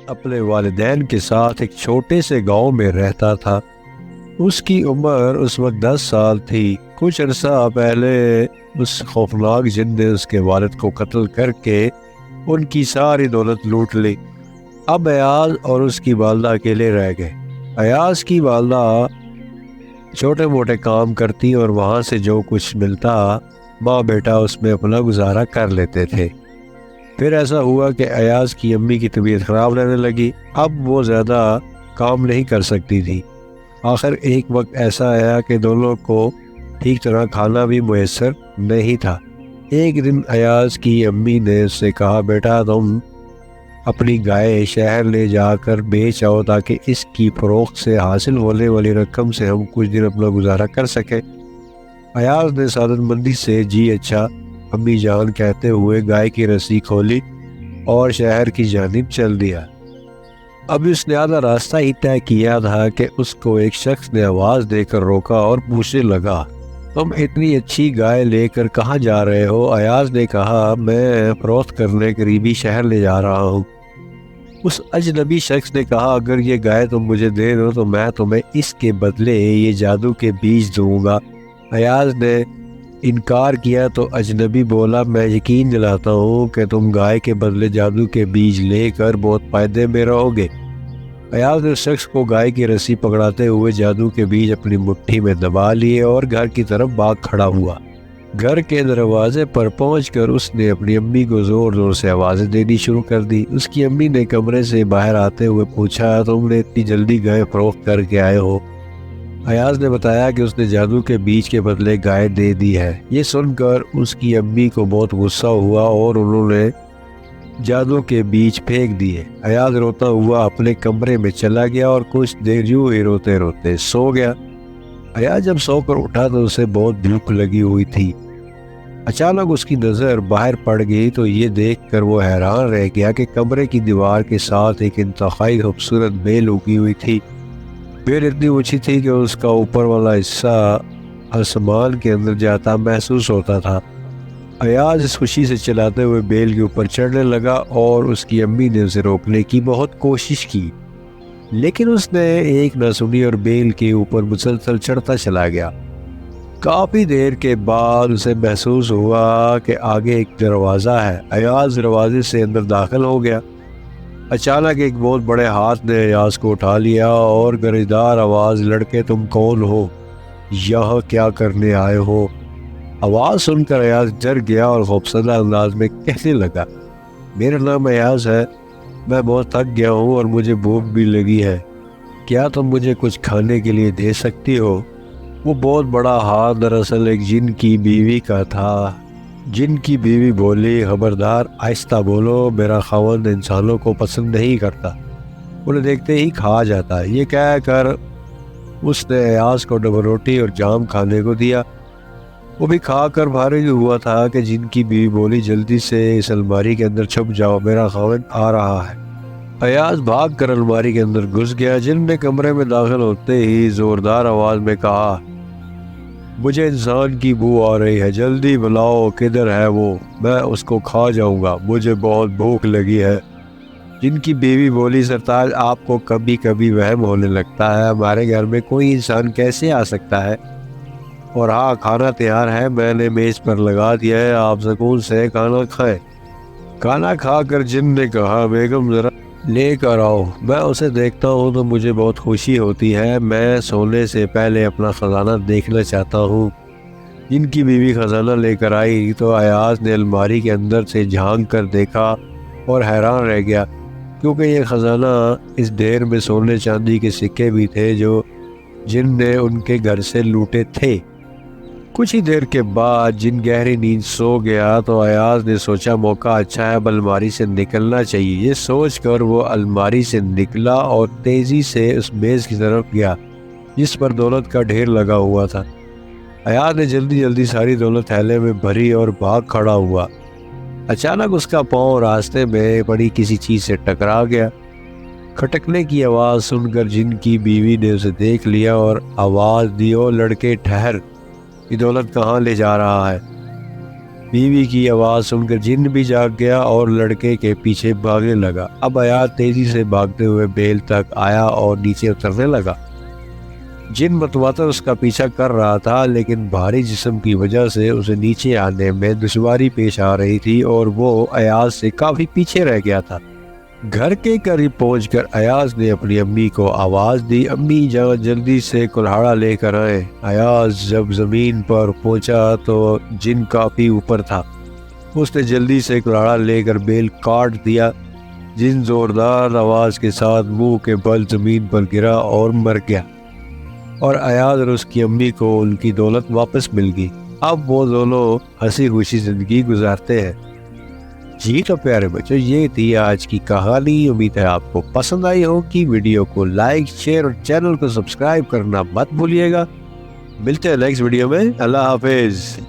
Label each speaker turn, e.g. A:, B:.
A: اپنے والدین کے ساتھ ایک چھوٹے سے گاؤں میں رہتا تھا۔ اس کی عمر اس وقت 10 سال تھی۔ کچھ عرصہ پہلے اس خوفناک جن نے اس کے والد کو قتل کر کے ان کی ساری دولت لوٹ لی۔ اب ایاز اور اس کی والدہ اکیلے رہ گئے۔ ایاز کی والدہ چھوٹے موٹے کام کرتی اور وہاں سے جو کچھ ملتا ماں بیٹا اس میں اپنا گزارا کر لیتے تھے۔ پھر ایسا ہوا کہ ایاز کی امی کی طبیعت خراب رہنے لگی۔ اب وہ زیادہ کام نہیں کر سکتی تھی۔ آخر ایک وقت ایسا آیا کہ دونوں کو ٹھیک طرح کھانا بھی میسر نہیں تھا۔ ایک دن ایاز کی امی نے اس سے کہا، بیٹا تم اپنی گائے شہر لے جا کر بیچ آؤ تاکہ اس کی فروخت سے حاصل ہونے والی رقم سے ہم کچھ دن اپنا گزارا کر سکیں۔ ایاز نے سعادت مندی سے جی اچھا امی جان کہتے ہوئے گائے کی رسی کھولی اور شہر کی جانب چل دیا۔ اب اس نے آدھا راستہ ہی طے کیا تھا کہ اس کو ایک شخص نے آواز دے کر روکا اور پوچھنے لگا، تم اتنی اچھی گائے لے کر کہاں جا رہے ہو؟ ایاز نے کہا، میں فروخت کرنے قریبی شہر لے جا رہا ہوں۔ اس اجنبی شخص نے کہا، اگر یہ گائے تم مجھے دے دو تو میں تمہیں اس کے بدلے یہ جادو کے بیج دوں گا۔ ایاز نے انکار کیا تو اجنبی بولا، میں یقین دلاتا ہوں کہ تم گائے کے بدلے جادو کے بیج لے کر بہت فائدے میں رہو گے۔ ایاز نے اس شخص کو گائے کی رسی پکڑاتے ہوئے جادو کے بیج اپنی مٹھی میں دبا لیے اور گھر کی طرف بھاگ کھڑا ہوا۔ گھر کے دروازے پر پہنچ کر اس نے اپنی امی کو زور زور سے آوازیں دینی شروع کر دی۔ اس کی امی نے کمرے سے باہر آتے ہوئے پوچھا، تم نے اتنی جلدی گائے فروخت کر کے آئے ہو؟ ایاز نے بتایا کہ اس نے جادو کے بیج کے بدلے گائے دے دی ہے۔ یہ سن کر اس کی امی کو بہت غصہ ہوا اور انہوں نے جادو کے بیج پھینک دیے۔ ایاز روتا ہوا اپنے کمرے میں چلا گیا اور کچھ دیر یوں ہی روتے روتے سو گیا۔ ایاز جب سو کر اٹھا تو اسے بہت بھوک لگی ہوئی تھی۔ اچانک اس کی نظر باہر پڑ گئی تو یہ دیکھ کر وہ حیران رہ گیا کہ کمرے کی دیوار کے ساتھ ایک انتہائی خوبصورت بیل اگی ہوئی تھی۔ بیل اتنی اونچی تھی کہ اس کا اوپر والا حصہ آسمان کے اندر جاتا محسوس ہوتا تھا۔ ایاز اس خوشی سے چلاتے ہوئے بیل کے اوپر چڑھنے لگا اور اس کی امی نے اسے روکنے کی بہت کوشش کی، لیکن اس نے ایک نہ سنی اور بیل کے اوپر مسلسل چڑھتا چلا گیا۔ کافی دیر کے بعد اسے محسوس ہوا کہ آگے ایک دروازہ ہے۔ ایاز دروازے سے اندر داخل ہو گیا۔ اچانک ایک بہت بڑے ہاتھ نے ایاز کو اٹھا لیا اور گرجدار آواز، لڑکے تم کون ہو؟ یہاں کیا کرنے آئے ہو؟ آواز سن کر ایاز ڈر گیا اور خوفزدہ انداز میں کہنے لگا، میرا نام ایاز ہے، میں بہت تھک گیا ہوں اور مجھے بھوک بھی لگی ہے، کیا تم مجھے کچھ کھانے کے لیے دے سکتی ہو؟ وہ بہت بڑا ہاتھ دراصل ایک جن کی بیوی کا تھا۔ جن کی بیوی بولی، خبردار، آہستہ بولو، میرا خاوند انسانوں کو پسند نہیں کرتا، انہیں دیکھتے ہی کھا جاتا ہے۔ یہ کہہ کر اس نے ایاز کو ڈبل روٹی اور جام کھانے کو دیا۔ وہ بھی کھا کر فارغ ہوا تھا کہ جن کی بیوی بولی، جلدی سے اس الماری کے اندر چھپ جاؤ، میرا خاوند آ رہا ہے۔ ایاز بھاگ کر الماری کے اندر گھس گیا۔ جن نے کمرے میں داخل ہوتے ہی زوردار آواز میں کہا، مجھے انسان کی بو آ رہی ہے، جلدی بلاؤ، کدھر ہے وہ؟ میں اس کو کھا جاؤں گا، مجھے بہت بھوک لگی ہے۔ جن کی بیوی بولی، سرتاج آپ کو کبھی کبھی وہم ہونے لگتا ہے، ہمارے گھر میں کوئی انسان کیسے آ سکتا ہے؟ اور ہاں، کھانا تیار ہے، میں نے میز پر لگا دیا ہے، آپ سکون سے کھانا کھائیں۔ کھانا کھا کر جن نے کہا، بیگم ذرا لے کر آؤ، میں اسے دیکھتا ہوں تو مجھے بہت خوشی ہوتی ہے، میں سونے سے پہلے اپنا خزانہ دیکھنا چاہتا ہوں۔ جن کی بیوی خزانہ لے کر آئی تو ایاز نے الماری کے اندر سے جھانک کر دیکھا اور حیران رہ گیا، کیونکہ یہ خزانہ اس ڈھیر میں سونے چاندی کے سکے بھی تھے جو جن نے ان کے گھر سے لوٹے تھے۔ کچھ ہی دیر کے بعد جن گہری نیند سو گیا تو ایاز نے سوچا، موقع اچھا ہے، اب الماری سے نکلنا چاہیے۔ یہ سوچ کر وہ الماری سے نکلا اور تیزی سے اس میز کی طرف گیا جس پر دولت کا ڈھیر لگا ہوا تھا۔ ایاز نے جلدی جلدی ساری دولت تھیلے میں بھری اور بھاگ کھڑا ہوا۔ اچانک اس کا پاؤں راستے میں پڑی کسی چیز سے ٹکرا گیا۔ کھٹکنے کی آواز سن کر جن کی بیوی نے اسے دیکھ لیا اور آواز دی، او لڑکے ٹھہر، یہ دولت کہاں لے جا رہا ہے؟ بیوی کی آواز سن کر جن بھی جاگ گیا اور لڑکے کے پیچھے بھاگنے لگا۔ اب ایاز تیزی سے بھاگتے ہوئے بیل تک آیا اور نیچے اترنے لگا۔ جن متواتر اس کا پیچھا کر رہا تھا، لیکن بھاری جسم کی وجہ سے اسے نیچے آنے میں دشواری پیش آ رہی تھی اور وہ ایاز سے کافی پیچھے رہ گیا تھا۔ گھر کے قریب پہنچ کر ایاز نے اپنی امی کو آواز دی، امی جان جلدی سے کلہاڑا لے کر آئیں۔ ایاز جب زمین پر پہنچا تو جن کافی اوپر تھا۔ اس نے جلدی سے کلہاڑا لے کر بیل کاٹ دیا۔ جن زوردار آواز کے ساتھ منہ کے بل زمین پر گرا اور مر گیا، اور ایاز اور اس کی امی کو ان کی دولت واپس مل گئی۔ اب وہ دونوں ہنسی خوشی زندگی گزارتے ہیں۔ جی تو پیارے بچوں، یہ تھی آج کی کہانی۔ امید ہے آپ کو پسند آئی ہوگی۔ ویڈیو کو لائک، شیئر اور چینل کو سبسکرائب کرنا مت بھولیے گا۔ ملتے ہیں نیکسٹ ویڈیو میں۔ اللہ حافظ۔